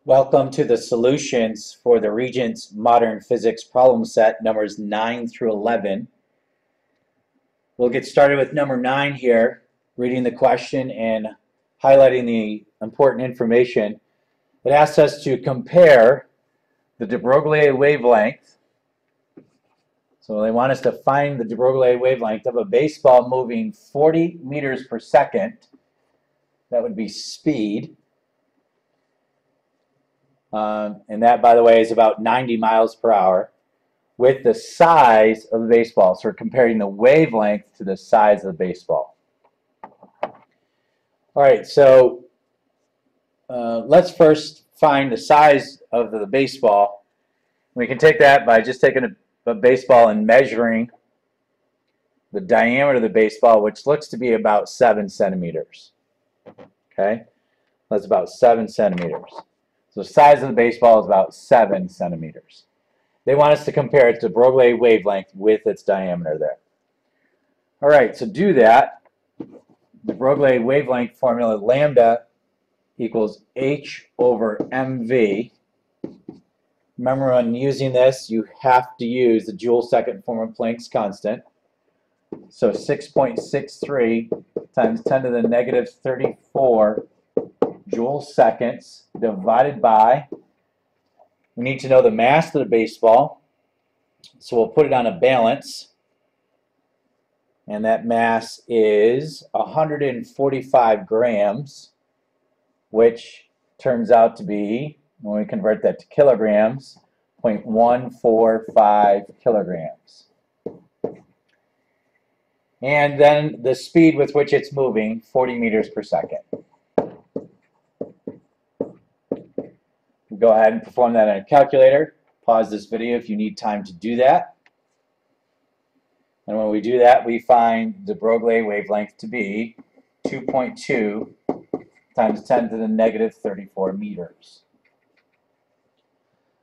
Welcome to the solutions for the Regents Modern Physics problem set numbers 9 through 11. We'll get started with number 9 here, reading the question and highlighting the important information. It asks us to compare the de Broglie wavelength. So they want us to find the de Broglie wavelength of a baseball moving 40 meters per second. That would be speed. And that, by the way, is about 90 miles per hour, with the size of the baseball. So we're comparing the wavelength to the size of the baseball. All right, so let's first find the size of the baseball. We can take that by just taking a baseball and measuring the diameter of the baseball, which looks to be about 7 centimeters. Okay, that's about 7 centimeters. So the size of the baseball is about 7 centimeters. They want us to compare it to Broglie wavelength with its diameter there. All right, so do that. The Broglie wavelength formula, lambda equals h over mv. Remember, when using this, you have to use the joule-second form of Planck's constant. So 6.63 times 10 to the negative 34 joule seconds divided by, we need to know the mass of the baseball, so we'll put it on a balance, and that mass is 145 grams, which turns out to be, when we convert that to kilograms, 0.145 kilograms. And then the speed with which it's moving, 40 meters per second. Go ahead and perform that on a calculator. Pause this video if you need time to do that. And when we do that, we find the Broglie wavelength to be 2.2 times 10 to the negative 34 meters.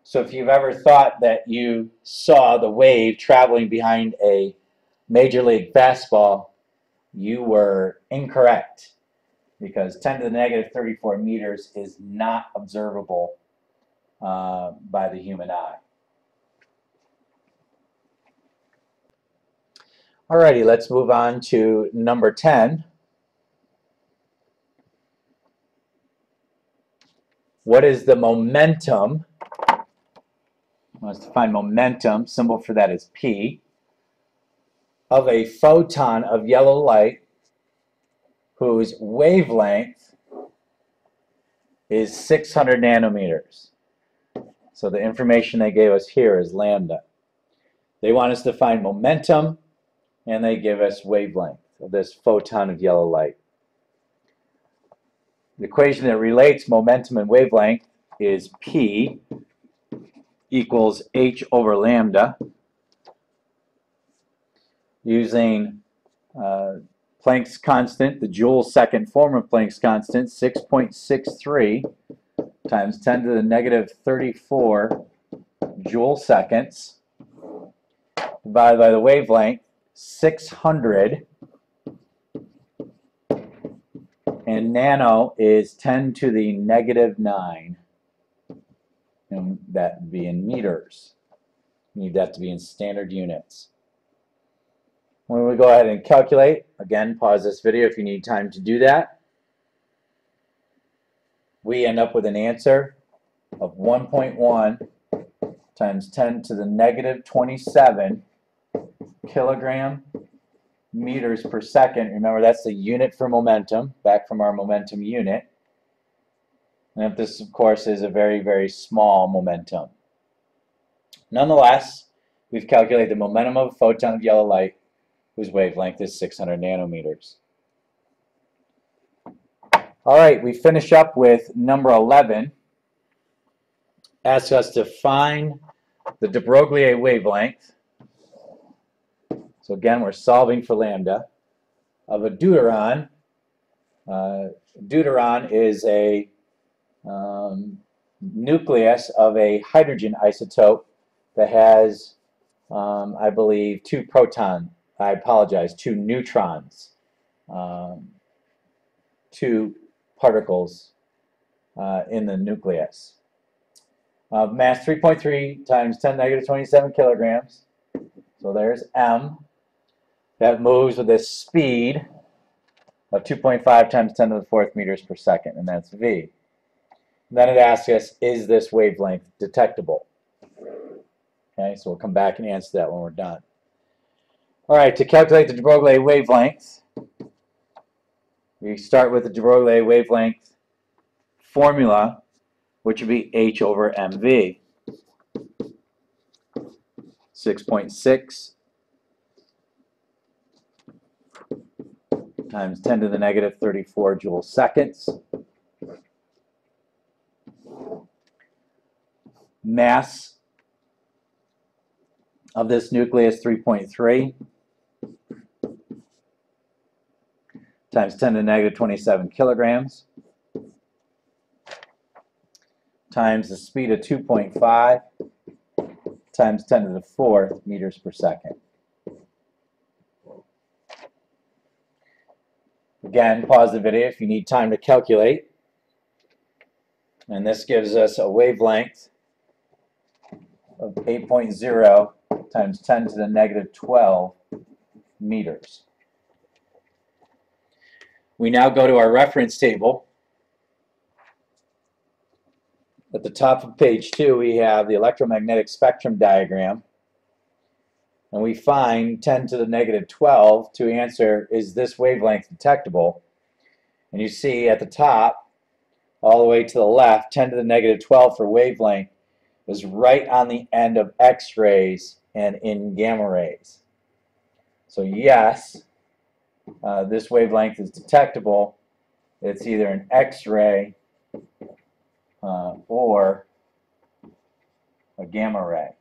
So if you've ever thought that you saw the wave traveling behind a Major League fastball, you were incorrect, because 10 to the negative 34 meters is not observable by the human eye. Alrighty, let's move on to number 10. What is the momentum? I want us to find momentum, symbol for that is P, of a photon of yellow light whose wavelength is 600 nanometers. So the information they gave us here is lambda. They want us to find momentum, and they give us wavelength of this photon of yellow light. The equation that relates momentum and wavelength is P equals h over lambda. Using Planck's constant, the joule-second form of Planck's constant, 6.63 times 10 to the negative 34 joule seconds divided by the wavelength, 600, and nano is 10 to the negative 9, and that would be in meters. You need that to be in standard units. When we go ahead and calculate, again, pause this video if you need time to do that, we end up with an answer of 1.1 times 10 to the negative 27 kilogram meters per second. Remember, that's the unit for momentum, back from our momentum unit. And this, of course, is a very, very small momentum. Nonetheless, we've calculated the momentum of a photon of yellow light whose wavelength is 600 nanometers. All right, we finish up with number 11. Asks us to find the de Broglie wavelength. So again, we're solving for lambda of a deuteron. Deuteron is a nucleus of a hydrogen isotope that has, I believe, two neutrons, two particles in the nucleus. Mass 3.3 times 10 negative 27 kilograms. So there's M. That moves with a speed of 2.5 times 10 to the fourth meters per second, and that's V. And then it asks us, is this wavelength detectable? Okay, so we'll come back and answer that when we're done. All right, to calculate the de Broglie wavelength, we start with the de Broglie wavelength formula, which would be H over mv. 6.6 times 10 to the negative 34 joule seconds. Mass of this nucleus 3.3 times 10 to the negative 27 kilograms times the speed of 2.5 times 10 to the fourth meters per second. Again, pause the video if you need time to calculate. And this gives us a wavelength of 8.0 times 10 to the negative 12 meters. We now go to our reference table. At the top of page 2, we have the electromagnetic spectrum diagram. And we find 10 to the negative 12 to answer, is this wavelength detectable? And you see at the top, all the way to the left, 10 to the negative 12 for wavelength is right on the end of X-rays and in gamma rays. So yes, this wavelength is detectable. It's either an X-ray or a gamma ray.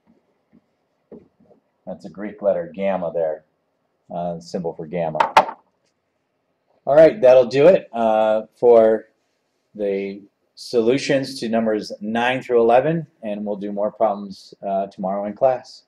That's a Greek letter gamma there, symbol for gamma. All right, that'll do it for the solutions to numbers 9 through 11, and we'll do more problems tomorrow in class.